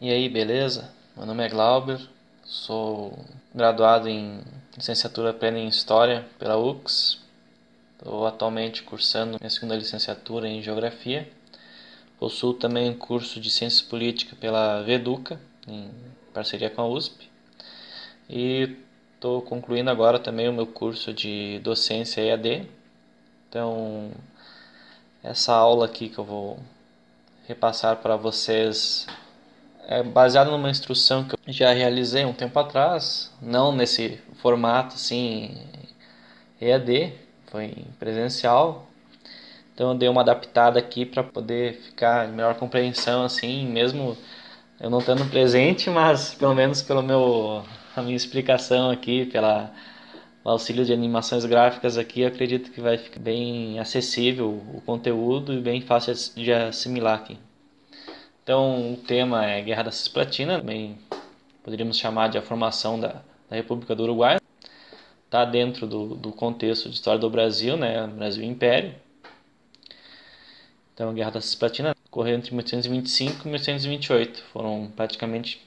E aí, beleza? Meu nome é Glauber, sou graduado em licenciatura plena em História pela UX. Estou atualmente cursando minha segunda licenciatura em Geografia. Possuo também um curso de Ciências Políticas pela Veduca, em parceria com a USP. E estou concluindo agora também o meu curso de docência EAD. Então, essa aula aqui que eu vou repassar para vocês é baseado numa instrução que eu já realizei um tempo atrás, não nesse formato assim EAD, foi presencial. Então eu dei uma adaptada aqui para poder ficar em melhor compreensão assim, mesmo eu não estando presente, mas pelo menos pelo meu a minha explicação aqui, pela o auxílio de animações gráficas aqui, eu acredito que vai ficar bem acessível o conteúdo e bem fácil de assimilar aqui. Então o tema é Guerra da Cisplatina, também poderíamos chamar de a formação da República do Uruguai. Está dentro do contexto de história do Brasil, né? Brasil Império. Então a Guerra da Cisplatina ocorreu entre 1825 e 1828. Foram praticamente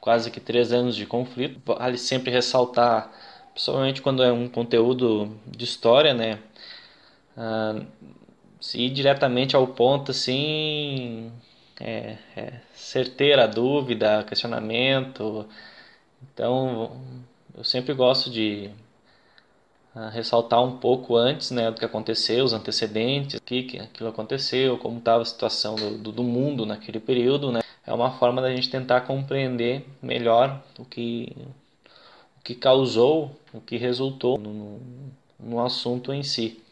quase que 3 anos de conflito. Vale sempre ressaltar, principalmente quando é um conteúdo de história, né? Se ir diretamente ao ponto, assim, certeira a dúvida, questionamento. Então, eu sempre gosto de ressaltar um pouco antes, né, do que aconteceu, os antecedentes, o que aquilo aconteceu, como estava a situação do mundo naquele período, né. É uma forma da gente tentar compreender melhor o que causou, o que resultou no assunto em si.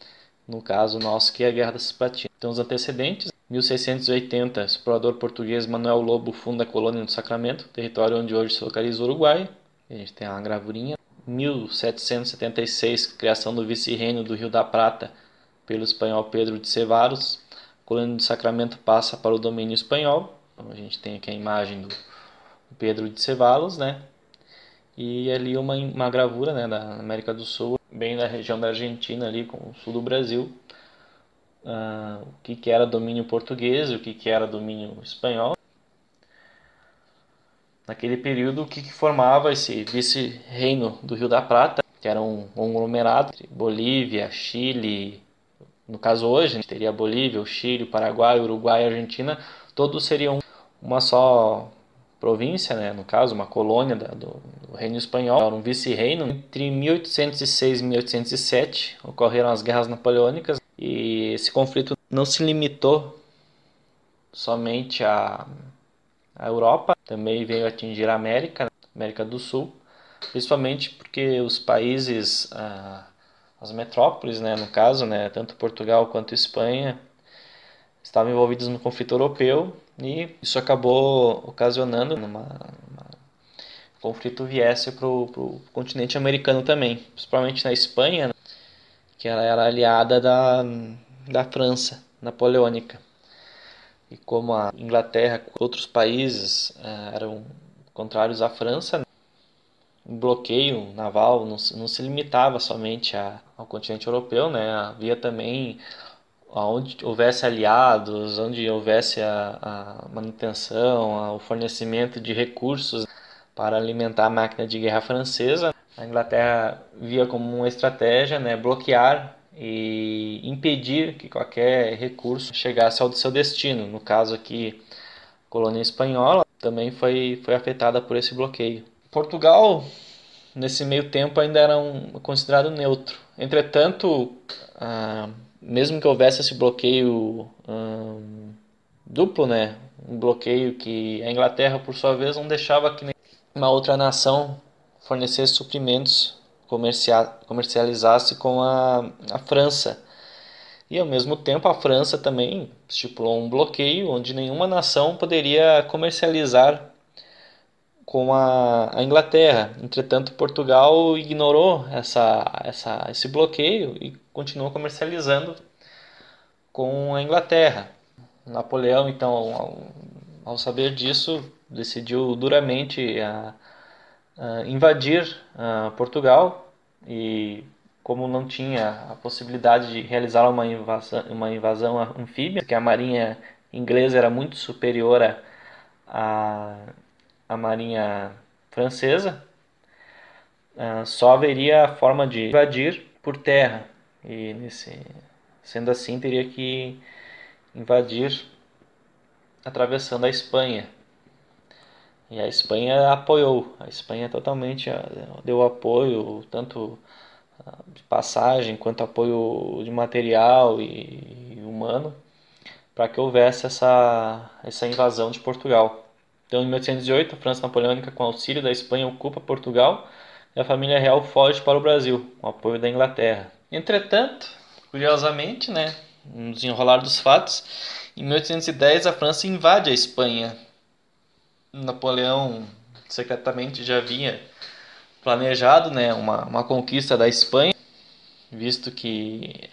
No caso nosso, que é a Guerra da Cisplatina. Então, os antecedentes: 1680, explorador português Manuel Lobo funda a colônia do Sacramento, território onde hoje se localiza o Uruguai. A gente tem uma gravurinha. 1776, criação do vice-reino do Rio da Prata pelo espanhol Pedro de Cevallos. A colônia do Sacramento passa para o domínio espanhol. Então, a gente tem aqui a imagem do Pedro de Cevallos, né? E ali uma gravura, né, da América do Sul, bem da região da Argentina, ali com o sul do Brasil, o que era domínio português e o que era domínio espanhol. Naquele período, o que formava esse vice-reino do Rio da Prata, que era um conglomerado entre Bolívia, Chile, no caso hoje, a gente teria Bolívia, o Chile, o Paraguai, o Uruguai e a Argentina, todos seriam uma só província, né? No caso, uma colônia do Reino Espanhol, era um vice-reino. Entre 1806 e 1807 ocorreram as guerras napoleônicas e esse conflito não se limitou somente à Europa, também veio atingir a América, América do Sul, principalmente porque os países, as metrópoles, né, no caso, né, tanto Portugal quanto Espanha, estavam envolvidos no conflito europeu e isso acabou ocasionando um conflito viesse para o continente americano também, principalmente na Espanha, né, que ela era aliada da França napoleônica. E como a Inglaterra e outros países eram contrários à França, né, o bloqueio naval não se limitava somente ao continente europeu, né? Havia também onde houvesse aliados, onde houvesse a manutenção, o fornecimento de recursos para alimentar a máquina de guerra francesa. A Inglaterra via como uma estratégia, né, bloquear e impedir que qualquer recurso chegasse ao seu destino. No caso aqui, a colônia espanhola também foi afetada por esse bloqueio. Portugal, nesse meio tempo, ainda era considerado neutro. Entretanto, mesmo que houvesse esse bloqueio duplo, né, um bloqueio que a Inglaterra, por sua vez, não deixava que uma outra nação fornecesse suprimentos, comercializasse com a França. E ao mesmo tempo a França também estipulou um bloqueio onde nenhuma nação poderia comercializar com a Inglaterra. Entretanto, Portugal ignorou esse bloqueio e continuou comercializando com a Inglaterra. Napoleão, então, ao saber disso, decidiu duramente invadir Portugal e como não tinha a possibilidade de realizar uma invasão anfíbia, que a marinha inglesa era muito superior a, a marinha francesa, só haveria a forma de invadir por terra. E sendo assim, teria que invadir atravessando a Espanha. E a Espanha apoiou. A Espanha totalmente deu apoio, tanto de passagem quanto apoio de material e humano, para que houvesse essa invasão de Portugal. Então, em 1808, a França Napoleônica, com auxílio da Espanha, ocupa Portugal e a família real foge para o Brasil, com apoio da Inglaterra. Entretanto, curiosamente, né, no desenrolar dos fatos, em 1810 a França invade a Espanha. Napoleão secretamente já havia planejado, né, uma conquista da Espanha, visto que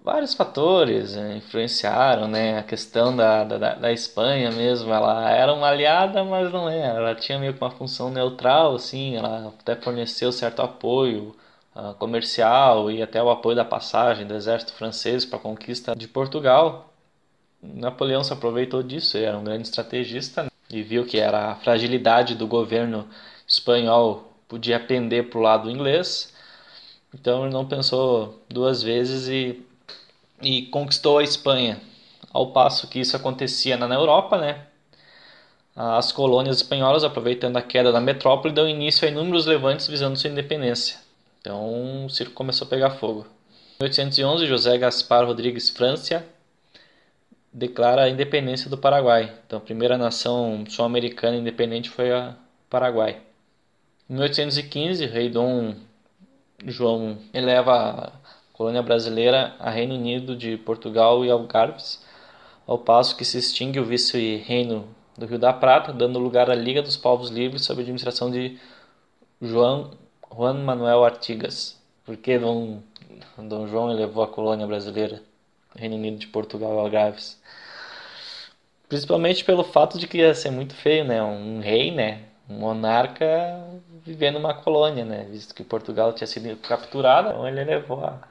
vários fatores influenciaram, né, a questão da Espanha mesmo. Ela era uma aliada, mas não era. Ela tinha meio que uma função neutral, assim. Ela até forneceu certo apoio comercial e até o apoio da passagem do exército francês para a conquista de Portugal. Napoleão se aproveitou disso, ele era um grande estrategista, né, e viu que era a fragilidade do governo espanhol podia pender para o lado inglês. Então ele não pensou duas vezes e conquistou a Espanha. Ao passo que isso acontecia na Europa, né? As colônias espanholas, aproveitando a queda da metrópole, dão início a inúmeros levantes visando sua independência. Então o circo começou a pegar fogo. Em 1811, José Gaspar Rodrigues Francia declara a independência do Paraguai. Então a primeira nação sul-americana independente foi o Paraguai. Em 1815, o rei Dom João eleva a colônia brasileira a Reino Unido de Portugal e Algarves, ao passo que se extingue o vice-reino do Rio da Prata, dando lugar à Liga dos Povos Livres sob a administração de Juan Manuel Artigas. Por que Dom João elevou a colônia brasileira, Reino Unido de Portugal e Algarves? Principalmente pelo fato de que ia ser muito feio, né? Um rei, né? Um monarca vivendo numa colônia, né? Visto que Portugal tinha sido capturada, então ele levou a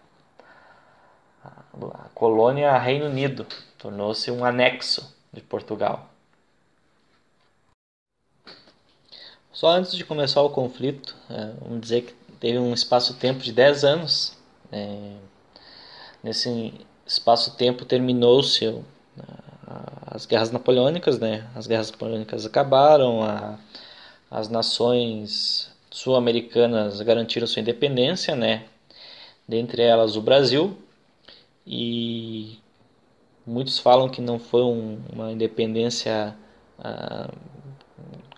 colônia a Reino Unido, tornou-se um anexo de Portugal. Só antes de começar o conflito, vamos dizer que teve um espaço-tempo de 10 anos. Nesse espaço-tempo terminou-se as guerras napoleônicas, né? As guerras napoleônicas acabaram, as nações sul-americanas garantiram sua independência, né? Dentre elas o Brasil, e muitos falam que não foi uma independência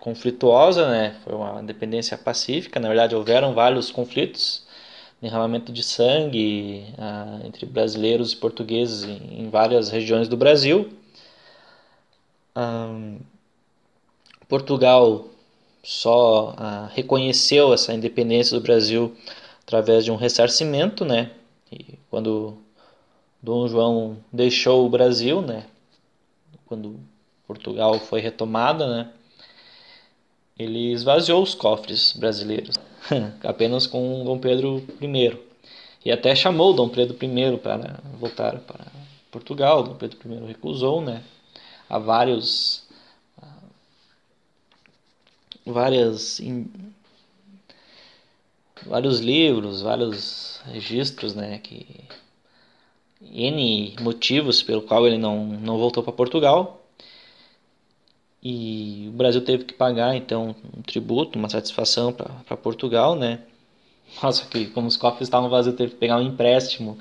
conflituosa, né? Foi uma independência pacífica. Na verdade, houveram vários conflitos, derramamento de sangue entre brasileiros e portugueses em várias regiões do Brasil. Portugal só reconheceu essa independência do Brasil através de um ressarcimento, né? E quando Dom João deixou o Brasil, né? Quando Portugal foi retomada, né? Ele esvaziou os cofres brasileiros, apenas com Dom Pedro I. E até chamou Dom Pedro I para voltar para Portugal. Dom Pedro I recusou, né? Há vários livros, vários registros, né, que N motivos pelo qual ele não voltou para Portugal. E o Brasil teve que pagar, então, um tributo, uma satisfação para Portugal, né? Nossa, que como os cofres estavam vazios, teve que pegar um empréstimo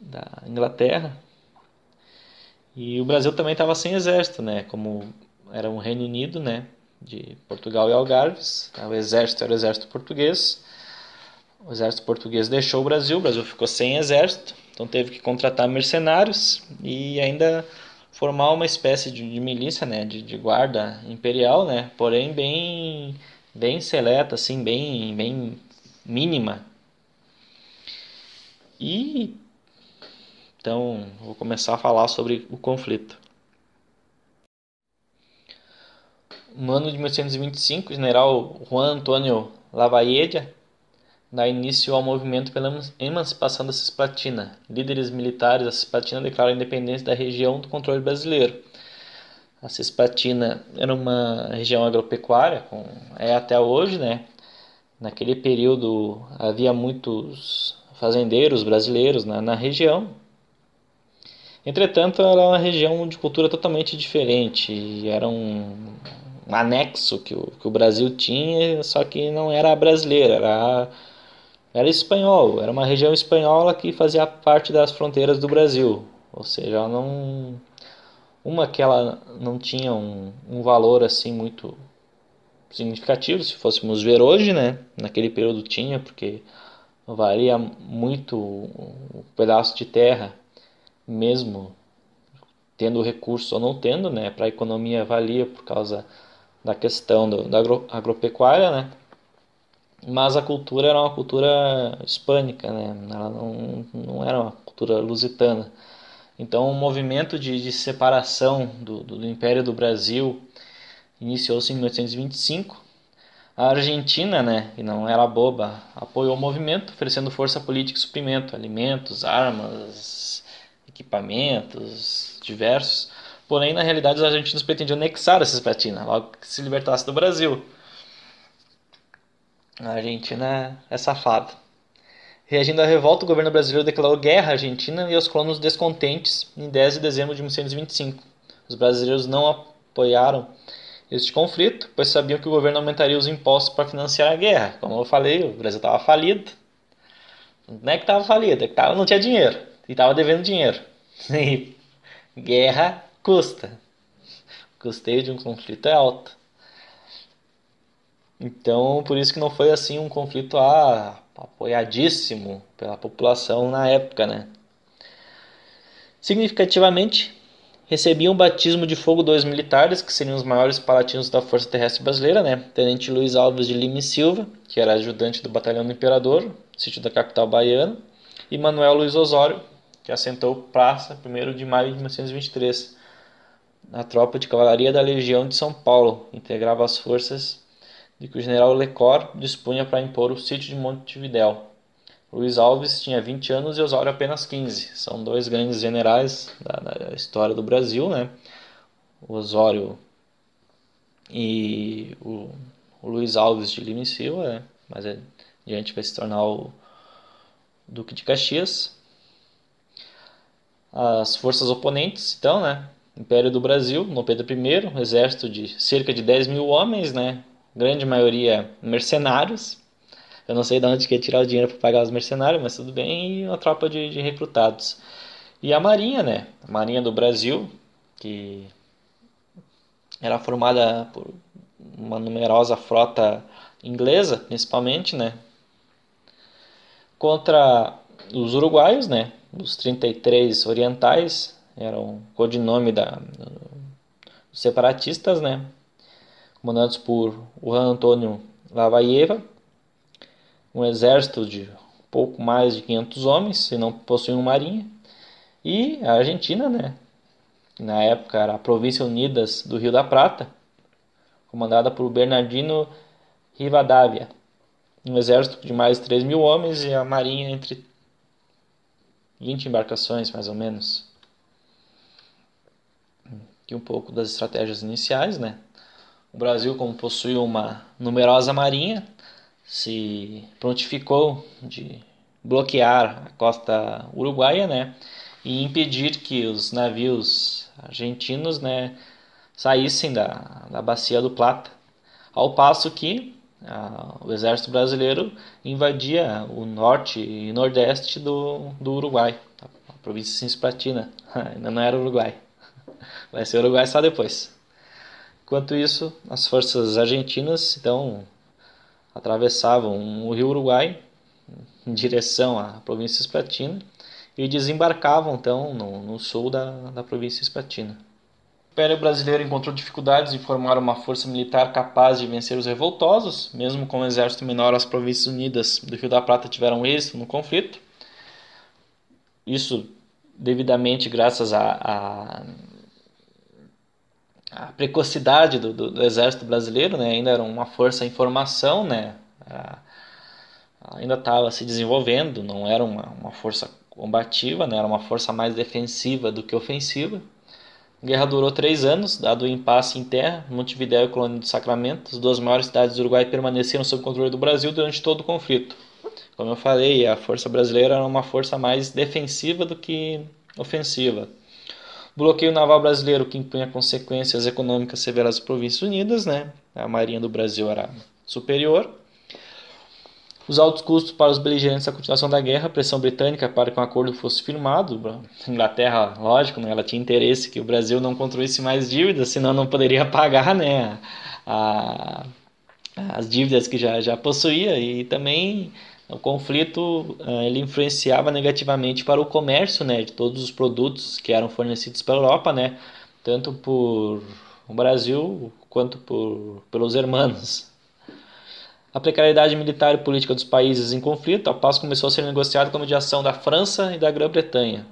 da Inglaterra. E o Brasil também estava sem exército, né? Como era um Reino Unido, né? De Portugal e Algarves. O exército era o exército português. O exército português deixou o Brasil ficou sem exército, então teve que contratar mercenários e ainda formar uma espécie de milícia, né, de guarda imperial, né, porém bem seleta, assim, bem mínima. E então vou começar a falar sobre o conflito. No ano de 1825, o general Juan Antônio Lavalle dá início ao movimento pela emancipação da Cisplatina. Líderes militares da Cisplatina declaram a independência da região do controle brasileiro. A Cisplatina era uma região agropecuária, é até hoje, né? Naquele período havia muitos fazendeiros brasileiros na região. Entretanto, era uma região de cultura totalmente diferente. E era um anexo que o Brasil tinha, só que não era brasileira, era espanhol. Era uma região espanhola que fazia parte das fronteiras do Brasil. Ou seja, ela não, uma que ela não tinha um valor assim muito significativo, se fôssemos ver hoje, né? Naquele período tinha, porque valia muito o pedaço de terra, mesmo tendo recurso ou não tendo, né? Para a economia valia por causa da questão da agropecuária, né? Mas a cultura era uma cultura hispânica, né? Ela não era uma cultura lusitana. Então o movimento de separação do Império do Brasil iniciou-se em 1825. A Argentina, né, que não era boba, apoiou o movimento, oferecendo força política e suprimento, alimentos, armas, equipamentos diversos. Porém, na realidade, os argentinos pretendiam anexar a Cisplatina, logo que se libertasse do Brasil. A Argentina é safada. Reagindo à revolta, o governo brasileiro declarou guerra à Argentina e aos colonos descontentes em 10 de dezembro de 1925. Os brasileiros não apoiaram este conflito, pois sabiam que o governo aumentaria os impostos para financiar a guerra. Como eu falei, o Brasil estava falido. Não é que estava falido, é que não tinha dinheiro e estava devendo dinheiro. E guerra custa. O custeio de um conflito é alto. Então, por isso que não foi assim um conflito apoiadíssimo pela população na época, né? Significativamente, recebiam o batismo de fogo dois militares, que seriam os maiores palatinos da Força Terrestre Brasileira, né? Tenente Luiz Alves de Lima e Silva, que era ajudante do Batalhão do Imperador, sítio da capital baiana, e Manuel Luiz Osório, que assentou praça 1º de maio de 1923. A tropa de cavalaria da Legião de São Paulo integrava as forças de que o general Lecor dispunha para impor o sítio de Montevidéu. Luiz Alves tinha 20 anos e Osório apenas 15. São dois grandes generais da história do Brasil, né? O Osório e o Luiz Alves de Lima e Silva, né? Mais adiante vai se tornar o Duque de Caxias. As forças oponentes, então, né? Império do Brasil, no Pedro I, um exército de cerca de 10 mil homens, né? Grande maioria mercenários. Eu não sei de onde que ia tirar o dinheiro para pagar os mercenários, mas tudo bem. E uma tropa de recrutados. E a Marinha, né? A Marinha do Brasil, que era formada por uma numerosa frota inglesa, principalmente, né? Contra os uruguaios, né? Os 33 orientais, era um codinome dos separatistas, né? Comandados por Juan Antônio Lavalleva, um exército de pouco mais de 500 homens, e não possuíam marinha. E a Argentina, né? Que na época era a Província Unidas do Rio da Prata, comandada por Bernardino Rivadavia, um exército de mais de 3 mil homens e a marinha entre 20 embarcações, mais ou menos. Aqui um pouco das estratégias iniciais, né? O Brasil, como possui uma numerosa marinha, se prontificou de bloquear a costa uruguaia, né? E impedir que os navios argentinos, né, saíssem da bacia do Plata. Ao passo que o exército brasileiro invadia o norte e nordeste do Uruguai, a província de Cisplatina. Ainda não era Uruguai. Vai ser Uruguai só depois. Enquanto isso, as forças argentinas então atravessavam o rio Uruguai em direção à província de Cisplatina e desembarcavam então no sul da província de Cisplatina. O Império Brasileiro encontrou dificuldades em formar uma força militar capaz de vencer os revoltosos, mesmo com um exército menor. As Províncias Unidas do Rio da Prata tiveram êxito no conflito. Isso devidamente graças à precocidade do exército brasileiro, né? Ainda era uma força em formação, né? ainda estava se desenvolvendo, não era uma força combativa, né? Era uma força mais defensiva do que ofensiva. A guerra durou 3 anos, dado o impasse em terra. Montevidéu e Colônia do Sacramento, as duas maiores cidades do Uruguai, permaneceram sob controle do Brasil durante todo o conflito. Como eu falei, a força brasileira era uma força mais defensiva do que ofensiva. O bloqueio naval brasileiro, que impunha consequências econômicas severas às Províncias Unidas, né? A marinha do Brasil era superior. Os altos custos para os beligerantes da continuação da guerra, a pressão britânica para que um acordo fosse firmado. A Inglaterra, lógico, né, ela tinha interesse que o Brasil não contraísse mais dívidas, senão não poderia pagar, né, as dívidas que já possuía. E também o conflito ele influenciava negativamente para o comércio, né, de todos os produtos que eram fornecidos pela Europa, né, tanto por o Brasil quanto pelos hermanos. A precariedade militar e política dos países em conflito, a paz começou a ser negociada com a mediação da França e da Grã-Bretanha.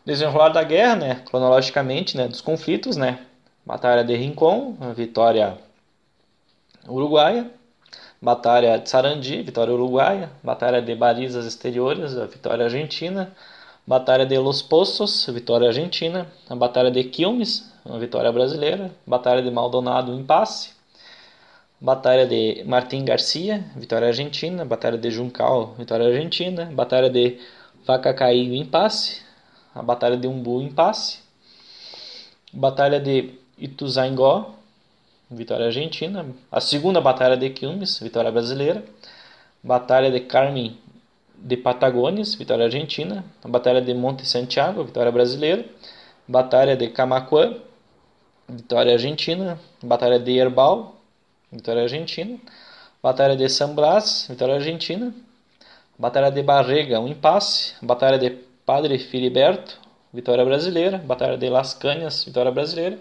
Desenrolar da guerra, né, cronologicamente, né, dos conflitos, né, Batalha de Rincón, a vitória uruguaia, Batalha de Sarandi, vitória uruguaia, Batalha de Balizas Exteriores, a vitória argentina, Batalha de Los Pozos, vitória argentina, a Batalha de Quilmes, a vitória brasileira, Batalha de Maldonado, impasse, Batalha de Martín Garcia, vitória argentina. Batalha de Juncal, vitória argentina. Batalha de Vacacaío, impasse. A Batalha de Umbu, impasse. Batalha de Ituzaingó, vitória argentina. A segunda Batalha de Quilmes, vitória brasileira. Batalha de Carmen de Patagones, vitória argentina. A Batalha de Monte Santiago, vitória brasileira. Batalha de Camaquã, vitória argentina. Batalha de Herbal, vitória argentina. Batalha de San Blas, vitória argentina. Batalha de Barrega, um impasse. Batalha de Padre Filiberto, vitória brasileira. Batalha de Las Cañas, vitória brasileira.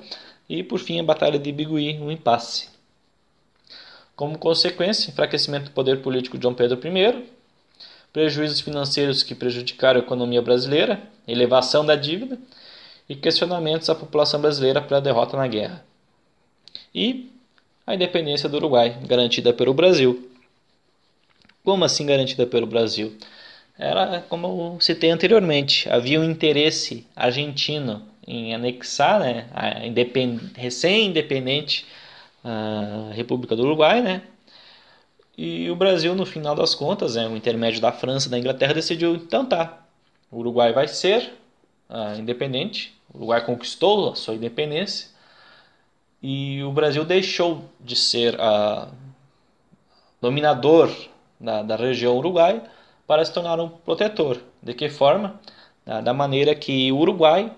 E por fim a Batalha de Biguí, um impasse. Como consequência, enfraquecimento do poder político de Dom Pedro I, prejuízos financeiros que prejudicaram a economia brasileira, elevação da dívida e questionamentos à população brasileira pela derrota na guerra. E a independência do Uruguai, garantida pelo Brasil. Como assim garantida pelo Brasil? Era como citei anteriormente, havia um interesse argentino em anexar, né, a recém-independente República do Uruguai, né? E o Brasil, no final das contas, o intermédio da França e da Inglaterra, decidiu, então tá, o Uruguai vai ser independente, o Uruguai conquistou a sua independência, e o Brasil deixou de ser dominador da região uruguaia para se tornar um protetor. De que forma? Da maneira que o Uruguai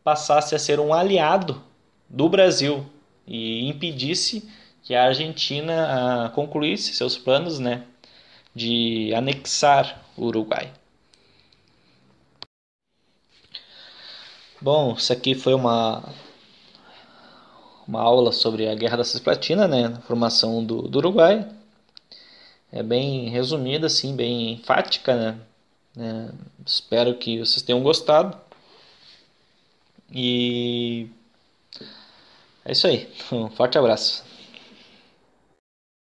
passasse a ser um aliado do Brasil e impedisse que a Argentina concluísse seus planos, né, de anexar o Uruguai. Bom, isso aqui foi uma aula sobre a Guerra da Cisplatina, né, a formação do Uruguai. É bem resumida, assim, bem enfática, né? Espero que vocês tenham gostado. E é isso aí. Um forte abraço.